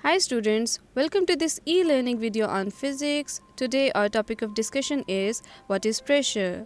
Hi students, welcome to this e-learning video on physics. Today our topic of discussion is what is pressure.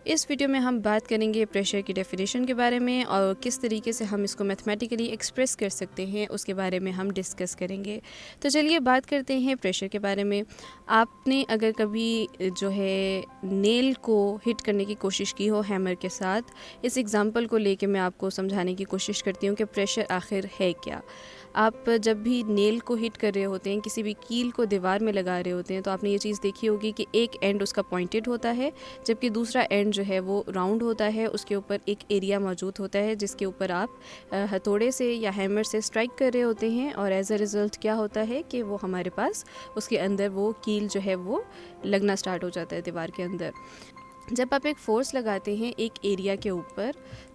इस video में हम बात करेंगे pressure की definition के बारे में और किस तरीके से हम इसको मैथमेटिकली एक्सप्रेस कर सकते हैं उसके बारे में हम डिस्कस करेंगे। तो चलिए बात करते हैं प्रेशर के बारे में। आपने अगर कभी जो है नेल को हिट करने की कोशिश की हो हैमर के साथ, इस एग्ज़ाम्पल को लेके मैं आपको समझाने की कोशिश करती हूँ कि प्रेशर आखिर है क्या। आप जब भी नेल को हिट कर रहे होते हैं, किसी भी कील को दीवार में लगा रहे होते हैं, तो आपने ये चीज़ देखी होगी कि एक एंड उसका पॉइंटेड होता है जबकि दूसरा एंड जो है वो राउंड होता है। उसके ऊपर एक एरिया मौजूद होता है जिसके ऊपर आप हथौड़े से या हैमर से स्ट्राइक कर रहे होते हैं और एज अ रिज़ल्ट क्या होता है कि वो हमारे पास उसके अंदर वो कील जो है वो लगना स्टार्ट हो जाता है दीवार के अंदर। जब आप एक फोर्स लगाते हैं एक एरिया के ऊपर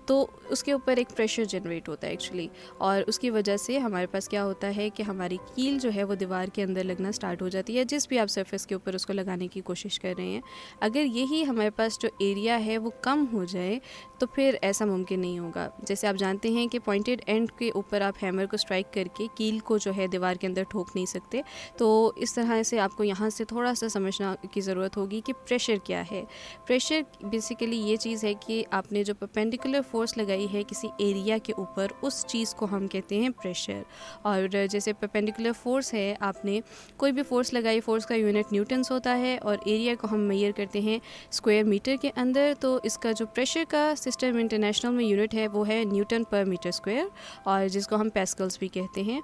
तो उसके ऊपर एक प्रेशर जनरेट होता है एक्चुअली, और उसकी वजह से हमारे पास क्या होता है कि हमारी कील जो है वो दीवार के अंदर लगना स्टार्ट हो जाती है जिस भी आप सरफेस के ऊपर उसको लगाने की कोशिश कर रहे हैं। अगर यही हमारे पास जो एरिया है वो कम हो जाए तो फिर ऐसा मुमकिन नहीं होगा। जैसे आप जानते हैं कि पॉइंटेड एंड के ऊपर आप हैमर को स्ट्राइक करके कील को जो है दीवार के अंदर ठोक नहीं सकते। तो इस तरह से आपको यहाँ से थोड़ा सा समझना की ज़रूरत होगी कि प्रेशर क्या है। प्रेशर बेसिकली ये चीज़ है कि आपने जो परपेंडिकुलर फोर्स लगाई है किसी एरिया के ऊपर, उस चीज़ को हम कहते हैं प्रेशर। और जैसे परपेंडिकुलर फोर्स है, आपने कोई भी फोर्स लगाई, फोर्स का यूनिट न्यूटन्स होता है और एरिया को हम मेजर करते हैं स्क्वायर मीटर के अंदर। तो इसका जो प्रेशर का सिस्टम इंटरनेशनल में यूनिट है वो है न्यूटन पर मीटर स्क्वायर, और जिसको हम पैस्कल्स भी कहते हैं।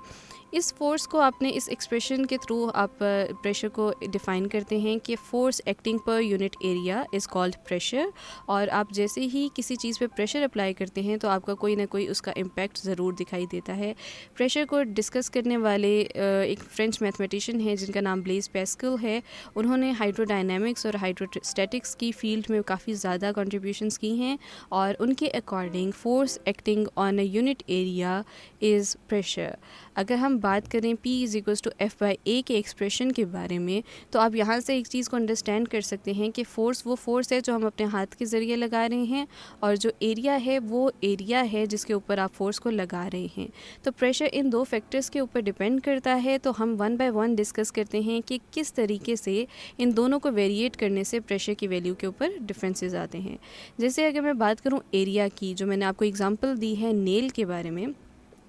इस फोर्स को आपने इस एक्सप्रेशन के थ्रू आप प्रेशर को डिफ़ाइन करते हैं कि force acting per unit area is called pressure. और आप जैसे ही किसी चीज़ पे प्रेशर अप्लाई करते हैं तो आपका कोई ना कोई उसका इम्पैक्ट ज़रूर दिखाई देता है। प्रेशर को डिस्कस करने वाले एक फ्रेंच मैथमेटिशियन है जिनका नाम ब्लेज पैस्कल है। उन्होंने हाइड्रोडायनामिक्स और हाइड्रोस्टैटिक्स की फील्ड में काफ़ी ज़्यादा कंट्रीब्यूशंस की हैं, और उनके according force acting on a unit area is pressure. अगर हम बात करें P = F/A के एक्सप्रेशन के बारे में, तो आप यहाँ से एक चीज़ को अंडरस्टैंड कर सकते हैं कि फ़ोर्स वो फोर्स है जो हम अपने हाथ के ज़रिए लगा रहे हैं, और जो एरिया है वो एरिया है जिसके ऊपर आप फोर्स को लगा रहे हैं। तो प्रेशर इन दो फैक्टर्स के ऊपर डिपेंड करता है। तो हम वन बाय वन डिस्कस करते हैं कि किस तरीके से इन दोनों को वेरिएट करने से प्रेशर की वैल्यू के ऊपर डिफरेंसेस आते हैं। जैसे अगर मैं बात करूँ एरिया की, जो मैंने आपको एग्जांपल दी है नेल के बारे में,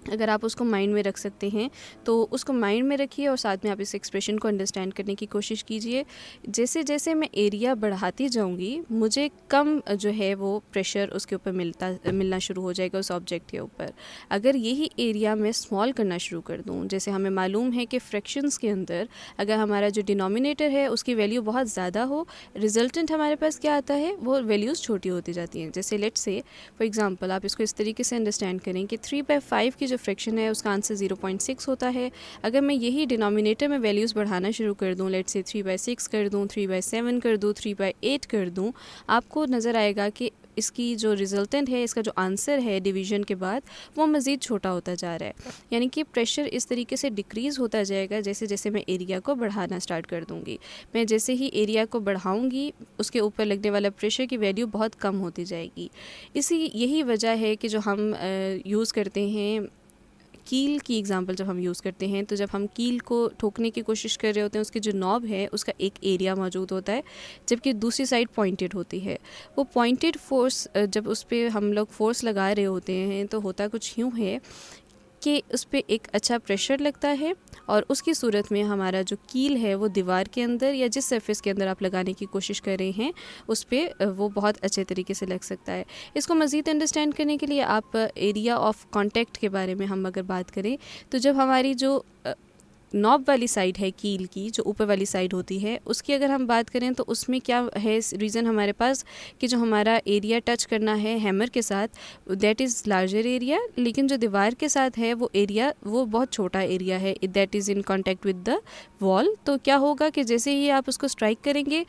अगर आप उसको माइंड में रख सकते हैं तो उसको माइंड में रखिए और साथ में आप इस एक्सप्रेशन को अंडरस्टैंड करने की कोशिश कीजिए। जैसे जैसे मैं एरिया बढ़ाती जाऊंगी मुझे कम जो है वो प्रेशर उसके ऊपर मिलना शुरू हो जाएगा उस ऑब्जेक्ट के ऊपर। अगर यही एरिया मैं स्मॉल करना शुरू कर दूं, जैसे हमें मालूम है कि फ्रैक्शंस के अंदर अगर हमारा जो डिनोमिनेटर है उसकी वैल्यू बहुत ज़्यादा हो, रिजल्टेंट हमारे पास क्या आता है, वो वैल्यूज़ छोटी होती जाती हैं। जैसे लेट्स से फॉर एग्जांपल आप इसको इस तरीके से अंडरस्टैंड करें कि 3/5 की फ्रैक्शन है उसका आंसर 0.6 होता है। अगर मैं यही डिनोमिनेटर में वैल्यूज़ बढ़ाना शुरू कर दूं, लेट्स से 3/6 कर दूं, 3/7 कर दूं, 3/8 कर दूं, आपको नज़र आएगा कि इसकी जो रिजल्टेंट है, इसका जो आंसर है डिवीजन के बाद, वो मज़ीद छोटा होता जा रहा है। यानी कि प्रेशर इस तरीके से डिक्रीज़ होता जाएगा जैसे जैसे मैं एरिया को बढ़ाना स्टार्ट कर दूँगी। मैं जैसे ही एरिया को बढ़ाऊँगी उसके ऊपर लगने वाला प्रेशर की वैल्यू बहुत कम होती जाएगी। यही वजह है कि जो हम यूज़ करते हैं कील की एग्जांपल, जब हम यूज़ करते हैं तो जब हम कील को ठोकने की कोशिश कर रहे होते हैं उसकी जो नॉब है उसका एक एरिया मौजूद होता है जबकि दूसरी साइड पॉइंटेड होती है। वो पॉइंटेड फोर्स जब उस पर हम लोग फोर्स लगा रहे होते हैं तो होता कुछ यूँ है कि उस पर एक अच्छा प्रेशर लगता है और उसकी सूरत में हमारा जो कील है वो दीवार के अंदर या जिस सरफेस के अंदर आप लगाने की कोशिश कर रहे हैं उस पर वो बहुत अच्छे तरीके से लग सकता है। इसको मज़ीद अंडरस्टैंड करने के लिए आप एरिया ऑफ कांटेक्ट के बारे में हम अगर बात करें तो जब हमारी जो नॉब वाली साइड है कील की, जो ऊपर वाली साइड होती है, उसकी अगर हम बात करें तो उसमें क्या है रीज़न हमारे पास कि जो हमारा एरिया टच करना है हैमर के साथ दैट इज़ लार्जर एरिया, लेकिन जो दीवार के साथ है वो एरिया वो बहुत छोटा एरिया है, that is in contact with the wall. तो क्या होगा कि जैसे ही आप उसको स्ट्राइक करेंगे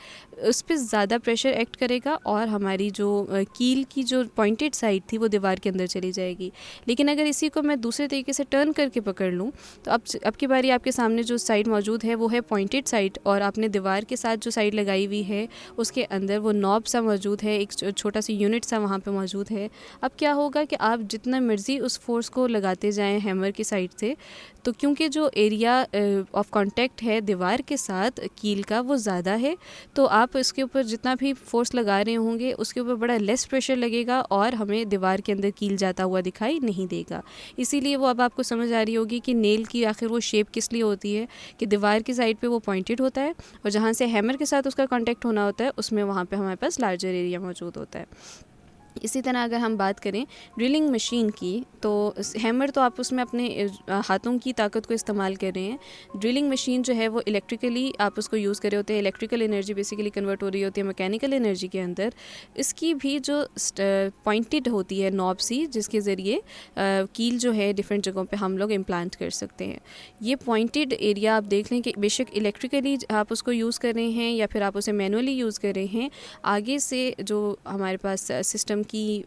उस पर ज़्यादा प्रेशर एक्ट करेगा और हमारी जो कील की जो पॉइंटेड साइड थी वो दीवार के अंदर चली जाएगी। लेकिन अगर इसी को मैं दूसरे तरीके से टर्न करके पकड़ लूँ तो अब की बारी आपके सामने जो साइड मौजूद है वो है पॉइंटेड साइड, और आपने दीवार के साथ जो साइड लगाई हुई है उसके अंदर वो नॉब सा मौजूद है, एक छोटा सा यूनिट सा वहाँ पे मौजूद है। अब क्या होगा कि आप जितना मर्ज़ी उस फोर्स को लगाते जाएं हैमर की साइड से तो क्योंकि जो एरिया ऑफ कांटेक्ट है दीवार के साथ कील का वो ज़्यादा है, तो आप इसके ऊपर जितना भी फोर्स लगा रहे होंगे उसके ऊपर बड़ा लेस प्रेशर लगेगा और हमें दीवार के अंदर कील जाता हुआ दिखाई नहीं देगा। इसीलिए वो अब आपको समझ आ रही होगी कि नेल की आखिर वो शेप किस लिए होती है, कि दीवार की साइड पे वो पॉइंटेड होता है और जहाँ से हैमर के साथ उसका कांटेक्ट होना होता है उसमें वहाँ पे हमारे पास लार्जर एरिया मौजूद होता है। इसी तरह अगर हम बात करें ड्रिलिंग मशीन की, तो हैमर तो आप उसमें अपने हाथों की ताकत को इस्तेमाल कर रहे हैं। ड्रिलिंग मशीन जो है वो इलेक्ट्रिकली आप उसको यूज़ कर रहे होते हैं, इलेक्ट्रिकल एनर्जी बेसिकली कन्वर्ट हो रही होती है मैकेनिकल एनर्जी के अंदर। इसकी भी जो पॉइंटेड होती है नॉब सी, जिसके ज़रिए कील जो है डिफरेंट जगहों पे हम लोग इम्प्लांट कर सकते हैं। ये पॉइंटेड एरिया आप देख लें कि बेशक इलेक्ट्रिकली आप उसको यूज़ कर रहे हैं या फिर आप उसे मैनुअली यूज़ कर रहे हैं, आगे से जो हमारे पास सिस्टम की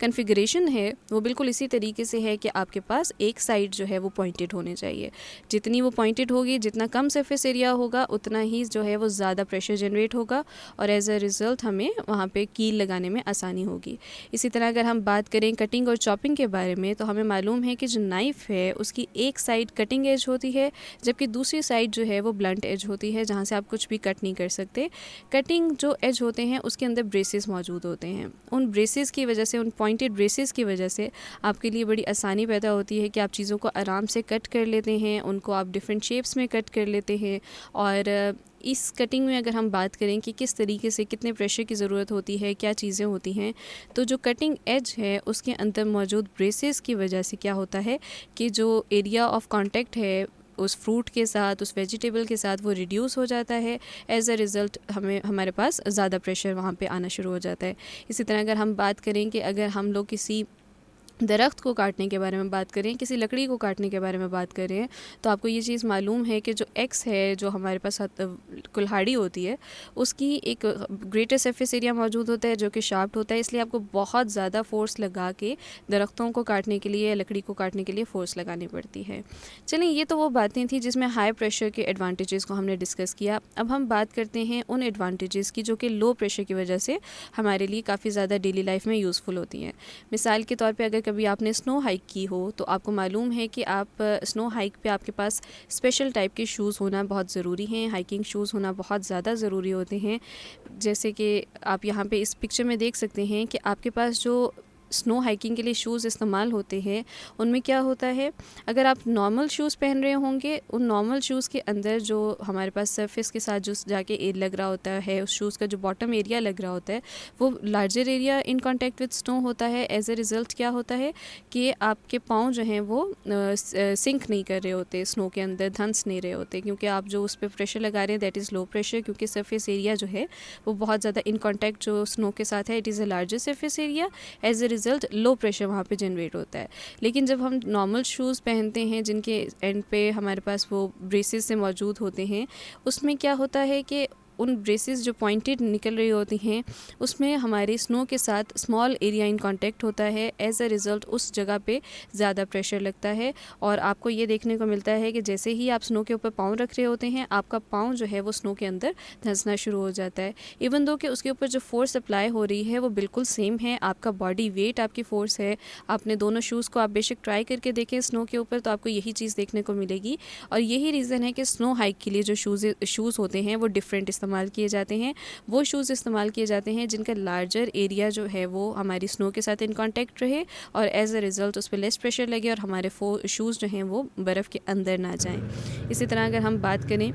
कॉन्फ़िगरेशन है वो बिल्कुल इसी तरीके से है कि आपके पास एक साइड जो है वो पॉइंटेड होने चाहिए। जितनी वो पॉइंटेड होगी, जितना कम सरफेस एरिया होगा, उतना ही जो है वो ज़्यादा प्रेशर जनरेट होगा और एज अ रिज़ल्ट हमें वहाँ पे कील लगाने में आसानी होगी। इसी तरह अगर हम बात करें कटिंग और चॉपिंग के बारे में, तो हमें मालूम है कि जो नाइफ़ है उसकी एक साइड कटिंग एज होती है, जबकि दूसरी साइड जो है वो ब्लंट एज होती है, जहाँ से आप कुछ भी कट नहीं कर सकते। कटिंग जो एज होते हैं उसके अंदर ब्रेसेस मौजूद होते हैं। उन ब्रेसेस की वजह से, उन पॉइंटेड ब्रेसेस की वजह से आपके लिए बड़ी आसानी पैदा होती है कि आप चीज़ों को आराम से कट कर लेते हैं, उनको आप डिफरेंट शेप्स में कट कर लेते हैं। और इस कटिंग में अगर हम बात करें कि किस तरीके से कितने प्रेशर की ज़रूरत होती है, क्या चीज़ें होती हैं, तो जो कटिंग एज है उसके अंदर मौजूद ब्रेसेस की वजह से क्या होता है कि जो एरिया ऑफ कांटेक्ट है उस फ्रूट के साथ, उस वेजिटेबल के साथ, वो रिड्यूस हो जाता है। एज अ रिज़ल्ट हमारे पास ज़्यादा प्रेशर वहाँ पे आना शुरू हो जाता है। इसी तरह अगर हम बात करें कि अगर हम लोग किसी दरख्त को काटने के बारे में बात करें, किसी लकड़ी को काटने के बारे में बात करें, तो आपको ये चीज़ मालूम है कि जो एक्स है, जो हमारे पास कुल्हाड़ी होती है, उसकी एक ग्रेटर सरफेस एरिया मौजूद होता है जो कि शार्प्ड होता है। इसलिए आपको बहुत ज़्यादा फोर्स लगा के दरख्तों को काटने के लिए, लकड़ी को काटने के लिए फ़ोर्स लगानी पड़ती है। चलिए, ये तो वो बातें थी जिसमें हाई प्रेशर के एडवांटेजेस को हमने डिस्कस किया। अब हम बात करते हैं उन एडवांटेजेस की जो कि लो प्रेशर की वजह से हमारे लिए काफ़ी ज़्यादा डेली लाइफ में यूज़फुल होती हैं। मिसाल के तौर पे अगर कभी आपने स्नो हाइक की हो, तो आपको मालूम है कि आप स्नो हाइक पे आपके पास स्पेशल टाइप के शूज़ होना बहुत ज़रूरी हैं। हाइकिंग शूज़ होना बहुत ज़्यादा ज़रूरी होते हैं। जैसे कि आप यहाँ पे इस पिक्चर में देख सकते हैं कि आपके पास जो स्नो हाइकिंग के लिए शूज़ इस्तेमाल होते हैं, उनमें क्या होता है, अगर आप नॉर्मल शूज़ पहन रहे होंगे, उन नॉर्मल शूज़ के अंदर जो हमारे पास सरफेस के साथ जो जाके एयर लग रहा होता है, उस शूज़ का जो बॉटम एरिया लग रहा होता है, वो larger area in contact with snow होता है। एज अ रिज़ल्ट क्या होता है कि आपके पाँव जो हैं वो सिंक नहीं कर रहे होते, स्नो के अंदर धंस नहीं रहे होते, क्योंकि आप जो उस पर प्रेशर लगा रहे हैं दैट इज़ लो प्रेशर, क्योंकि सरफेस एरिया जो है वो बहुत ज़्यादा इन कांटेक्ट जो स्नो के साथ है, it is a larger surface area. As a result low pressure वहाँ पे जनरेट होता है। लेकिन जब हम नॉर्मल शूज़ पहनते हैं जिनके एंड पे हमारे पास वो ब्रेसेस से मौजूद होते हैं, उसमें क्या होता है कि उन ब्रेसेस जो पॉइंटेड निकल रही होती हैं, उसमें हमारे स्नो के साथ स्मॉल एरिया इन कांटेक्ट होता है। एज अ रिज़ल्ट उस जगह पे ज़्यादा प्रेशर लगता है और आपको ये देखने को मिलता है कि जैसे ही आप स्नो के ऊपर पाँव रख रहे होते हैं, आपका पाँव जो है वो स्नो के अंदर धंसना शुरू हो जाता है। इवन दो कि उसके ऊपर जो फोर्स अप्लाई हो रही है वो बिल्कुल सेम है, आपका बॉडी वेट आपकी फ़ोर्स है। आपने दोनों शूज़ को आप बेशक ट्राई करके देखें स्नो के ऊपर, तो आपको यही चीज़ देखने को मिलेगी। और यही रीज़न है कि स्नो हाइक के लिए जो शूज़ होते हैं वो डिफरेंट इस्तेमाल किए जाते हैं। वो शूज़ इस्तेमाल किए जाते हैं जिनका लार्जर एरिया जो है वो हमारी स्नो के साथ इन कांटेक्ट रहे और एज अ रिज़ल्ट उस पर लेस प्रेशर लगे और हमारे शूज़ जो हैं वो बर्फ़ के अंदर ना जाएं। इसी तरह अगर हम बात करें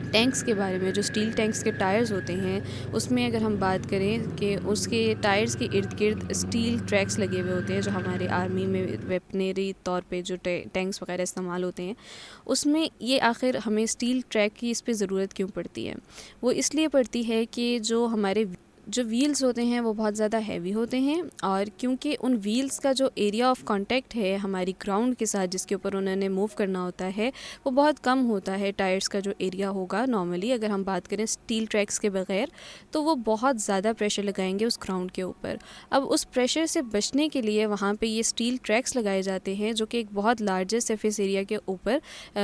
टैंक्स के बारे में, जो स्टील टैंक्स के टायर्स होते हैं, उसमें अगर हम बात करें कि उसके टायर्स के इर्द गिर्द स्टील ट्रैक्स लगे हुए होते हैं, जो हमारे आर्मी में वेपनरी तौर पे जो टैंक्स वगैरह इस्तेमाल होते हैं, उसमें ये आखिर हमें स्टील ट्रैक की इस पे ज़रूरत क्यों पड़ती है? वो इसलिए पड़ती है कि जो हमारे जो व्हील्स होते हैं वो बहुत ज़्यादा हैवी होते हैं और क्योंकि उन व्हील्स का जो एरिया ऑफ कांटेक्ट है हमारी ग्राउंड के साथ जिसके ऊपर उन्होंने मूव करना होता है वो बहुत कम होता है। टायर्स का जो एरिया होगा नॉर्मली अगर हम बात करें स्टील ट्रैक्स के बगैर, तो वो बहुत ज़्यादा प्रेशर लगाएंगे उस ग्राउंड के ऊपर। अब उस प्रेशर से बचने के लिए वहाँ पे ये स्टील ट्रैक्स लगाए जाते हैं जो कि एक बहुत लार्जर सरफेस एरिया के ऊपर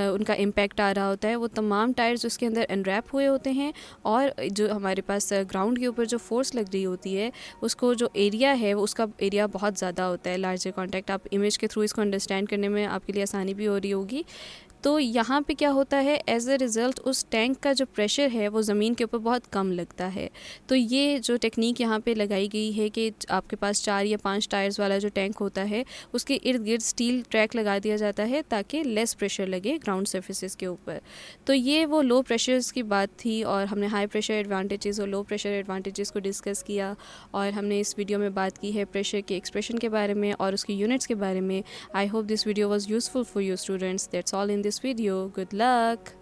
उनका इम्पैक्ट आ रहा होता है। वो तमाम टायर्स उसके अंदर अनरैप हुए होते हैं और जो हमारे पास ग्राउंड के ऊपर जो फोर्स लग रही होती है उसको जो एरिया है उसका एरिया बहुत ज़्यादा होता है, लार्जर कॉन्टैक्ट। आप इमेज के थ्रू इसको अंडरस्टैंड करने में आपके लिए आसानी भी हो रही होगी। तो यहाँ पे क्या होता है, एज अ रिज़ल्ट उस टैंक का जो प्रेशर है वो ज़मीन के ऊपर बहुत कम लगता है। तो ये जो टेक्निक यहाँ पे लगाई गई है कि आपके पास 4 या 5 टायर्स वाला जो टैंक होता है उसके इर्द गिर्द स्टील ट्रैक लगा दिया जाता है ताकि लेस प्रेशर लगे ग्राउंड सर्फेसिस के ऊपर। तो ये वो लो प्रेशर्स की बात थी और हमने हाई प्रेशर एडवांटेजेस और लो प्रेशर एडवांटेजेस को डिस्कस किया और हमने इस वीडियो में बात की है प्रेशर के एक्सप्रेशन के बारे में और उसकी यूनिट्स के बारे में। I hope this video was useful for you students. That's all in this video. Good luck.